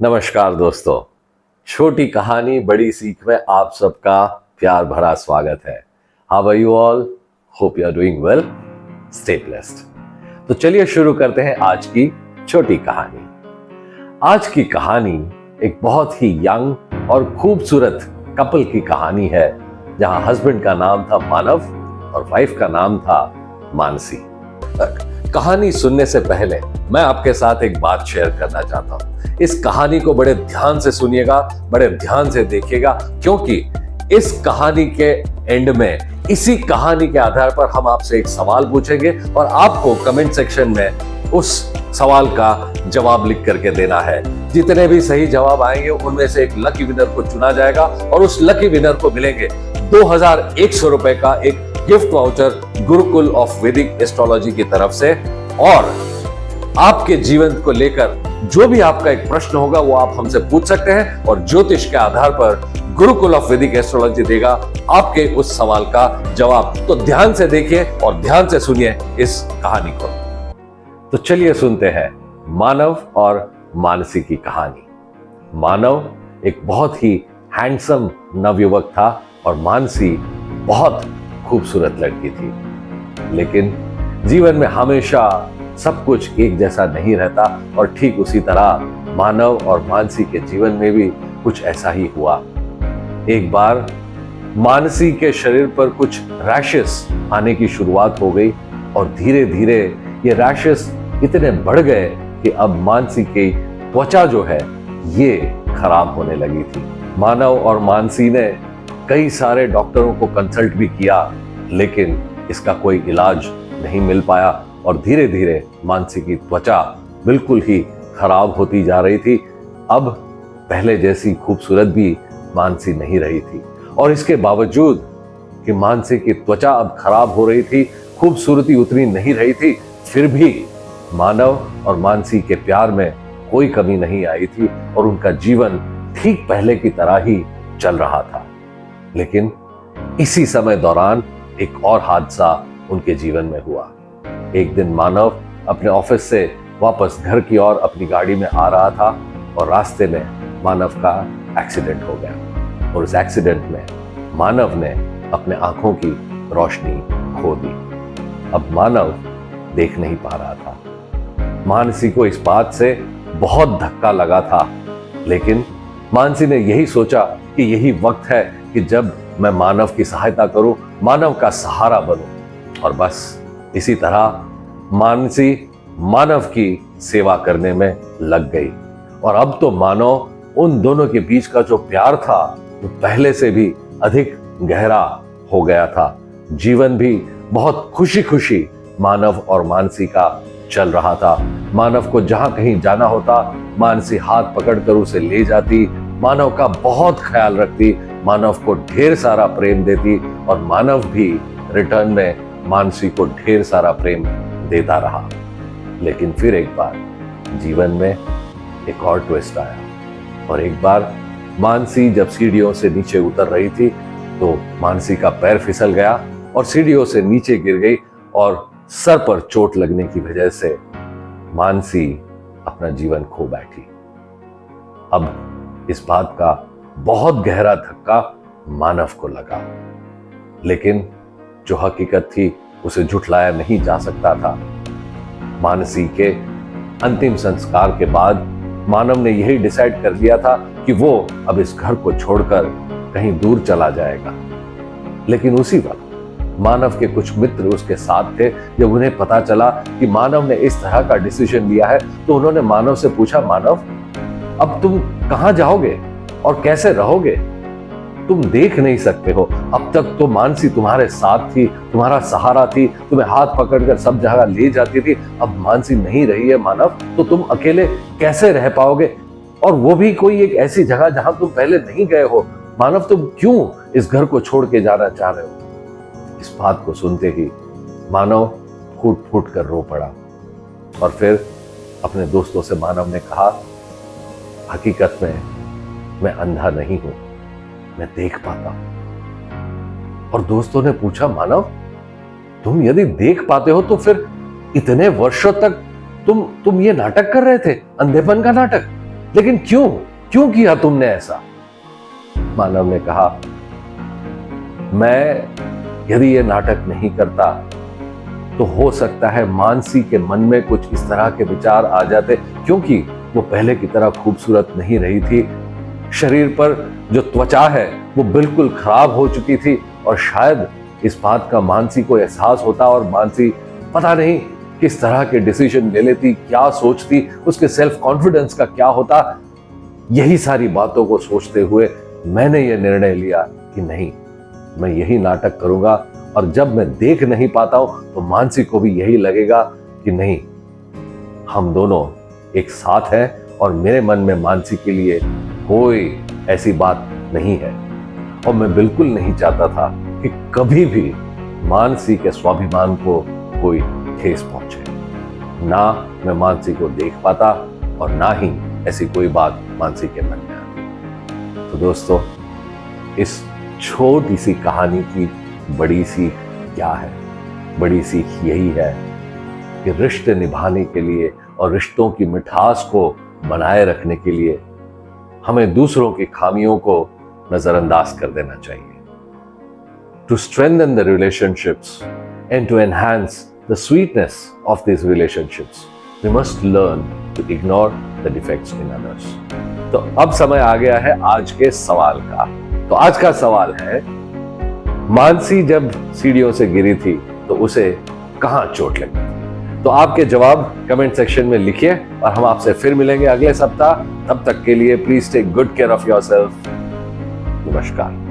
नमस्कार दोस्तों, छोटी कहानी बड़ी सीख में आप सबका प्यार भरा स्वागत है। How are you all? Hope you are doing well, stay blessed. तो चलिए शुरू करते हैं आज की छोटी कहानी। आज की कहानी एक बहुत ही यंग और खूबसूरत कपल की कहानी है, जहां हस्बैंड का नाम था मानव और वाइफ का नाम था मानसी। कहानी सुनने से पहले मैं आपके साथ एक बात शेयर करना चाहता हूं। इस कहानी को बड़े ध्यान से सुनिएगा, बड़े ध्यान से देखिएगा, क्योंकि इस कहानी के एंड में, इसी कहानी के आधार पर हम आपसे एक सवाल पूछेंगे और आपको कमेंट सेक्शन में उस सवाल का जवाब लिख करके देना है। जितने भी सही जवाब आएंगे उनमें से एक लकी विनर को चुना जाएगा और उस लकी विनर को मिलेंगे 2100 रुपए का एक गिफ्ट वाउचर गुरुकुल ऑफ वैदिक एस्ट्रोलॉजी की तरफ से। और आपके जीवन को लेकर जो भी आपका एक प्रश्न होगा वो आप हमसे पूछ सकते हैं और ज्योतिष के आधार पर गुरुकुल ऑफ वैदिक एस्ट्रोलॉजी देगा आपके उस सवाल का जवाब। तो ध्यान से देखिए और ध्यान से सुनिए इस कहानी को। तो चलिए सुनते हैं मानव और मानसी की कहानी। मानव एक बहुत ही हैंडसम नवयुवक था और मानसी बहुत खूबसूरत लड़की थी, लेकिन जीवन में हमेशा सब कुछ एक जैसा नहीं रहता और ठीक उसी तरह मानव और मानसी के जीवन में भी कुछ ऐसा ही हुआ। एक बार मानसी के शरीर पर कुछ रैशेस आने की शुरुआत हो गई और धीरे धीरे ये रैशेस इतने बढ़ गए कि अब मानसी की त्वचा जो है ये खराब होने लगी थी। मानव और मानसी ने कई सारे डॉक्टरों को कंसल्ट भी किया, लेकिन इसका कोई इलाज नहीं मिल पाया और धीरे धीरे मानसी की त्वचा बिल्कुल ही खराब होती जा रही थी। अब पहले जैसी खूबसूरत भी मानसी नहीं रही थी और इसके बावजूद कि मानसी की त्वचा अब खराब हो रही थी, खूबसूरती उतनी नहीं रही थी, फिर भी मानव और मानसी के प्यार में कोई कमी नहीं आई थी और उनका जीवन ठीक पहले की तरह ही चल रहा था। लेकिन इसी समय दौरान एक और हादसा उनके जीवन में हुआ। एक दिन मानव अपने ऑफिस से वापस घर की ओर अपनी गाड़ी में आ रहा था और रास्ते में मानव का एक्सीडेंट हो गया और उस एक्सीडेंट में मानव ने अपने आंखों की रोशनी खो दी। अब मानव देख नहीं पा रहा था। मानसी को इस बात से बहुत धक्का लगा था, लेकिन मानसी ने यही सोचा कि यही वक्त है कि जब मैं मानव की सहायता करूं, मानव का सहारा बनूं। और बस इसी तरह मानसी मानव की सेवा करने में लग गई और अब तो मानव उन दोनों के बीच का जो प्यार था वो पहले से भी अधिक गहरा हो गया था। जीवन भी बहुत खुशी खुशी मानव और मानसी का चल रहा था। मानव को जहां कहीं जाना होता, मानसी हाथ पकड़कर उसे ले जाती, मानव का बहुत ख्याल रखती, मानव को ढेर सारा प्रेम देती और मानव भी रिटर्न में मानसी को ढेर सारा प्रेम देता रहा। लेकिन फिर एक बार जीवन में एक और ट्विस्ट आया और एक बार मानसी जब सीढ़ियों से नीचे उतर रही थी तो मानसी का पैर फिसल गया और सीढ़ियों से नीचे गिर गई और सर पर चोट लगने की वजह से मानसी अपना जीवन खो बैठी। अब इस बात का बहुत गहरा धक्का मानव को लगा, लेकिन जो हकीकत थी उसे झुठलाया नहीं जा सकता था। मानसी के अंतिम संस्कार के बाद मानव ने यही डिसाइड कर लिया था कि वो अब इस घर को छोड़कर कहीं दूर चला जाएगा। लेकिन उसी वक्त मानव के कुछ मित्र उसके साथ थे। जब उन्हें पता चला कि मानव ने इस तरह का डिसीजन लिया है तो उन्होंने मानव से पूछा, मानव अब तुम कहां जाओगे और कैसे रहोगे? तुम देख नहीं सकते हो, अब तक तो मानसी तुम्हारे साथ थी, तुम्हारा सहारा थी, तुम्हें हाथ पकड़कर सब जगह ले जाती थी। अब मानसी नहीं रही है मानव, तो तुम अकेले कैसे रह पाओगे? और वो भी कोई एक ऐसी जगह जहां तुम पहले नहीं गए हो। मानव तुम क्यों इस घर को छोड़ के जाना चाह रहे हो? इस बात को सुनते ही मानव फूट फूट कर रो पड़ा और फिर अपने दोस्तों से मानव ने कहा, हकीकत में मैं अंधा नहीं हूं, मैं देख पाता हूं। और दोस्तों ने पूछा, मानव तुम यदि देख पाते हो तो फिर इतने वर्षों तक तुम ये नाटक कर रहे थे, अंधेपन का नाटक? लेकिन क्यों क्यों किया तुमने ऐसा? मानव ने कहा, मैं यदि ये नाटक नहीं करता तो हो सकता है मानसी के मन में कुछ इस तरह के विचार आ जाते, क्योंकि वो पहले की तरह खूबसूरत नहीं रही थी। शरीर पर जो त्वचा है वो बिल्कुल खराब हो चुकी थी और शायद इस बात का मानसी को एहसास होता और मानसी पता नहीं किस तरह के डिसीजन ले लेती, क्या सोचती, उसके सेल्फ कॉन्फिडेंस का क्या होता। यही सारी बातों को सोचते हुए मैंने ये निर्णय लिया कि नहीं, मैं यही नाटक करूंगा और जब मैं देख नहीं पाता हूं तो मानसी को भी यही लगेगा कि नहीं, हम दोनों एक साथ हैं और मेरे मन में मानसी के लिए कोई ऐसी बात नहीं है। और मैं बिल्कुल नहीं चाहता था कि कभी भी मानसी के स्वाभिमान को कोई ठेस पहुंचे। ना मैं मानसी को देख पाता और ना ही ऐसी कोई बात मानसी के मन में आती। तो दोस्तों, इस छोटी सी कहानी की बड़ी सीख क्या है? बड़ी सीख यही है कि रिश्ते निभाने के लिए और रिश्तों की मिठास को बनाए रखने के लिए हमें दूसरों की खामियों को नजरअंदाज कर देना चाहिए। To strengthen the relationships and to enhance the sweetness of these relationships, we must learn to ignore the defects in others. तो अब समय आ गया है आज के सवाल का। तो आज का सवाल है, मानसी जब सीढ़ियों से गिरी थी तो उसे कहां चोट लगी? तो आपके जवाब कमेंट सेक्शन में लिखिए और हम आपसे फिर मिलेंगे अगले सप्ताह। तब तक के लिए please take good care of yourself. नमस्कार।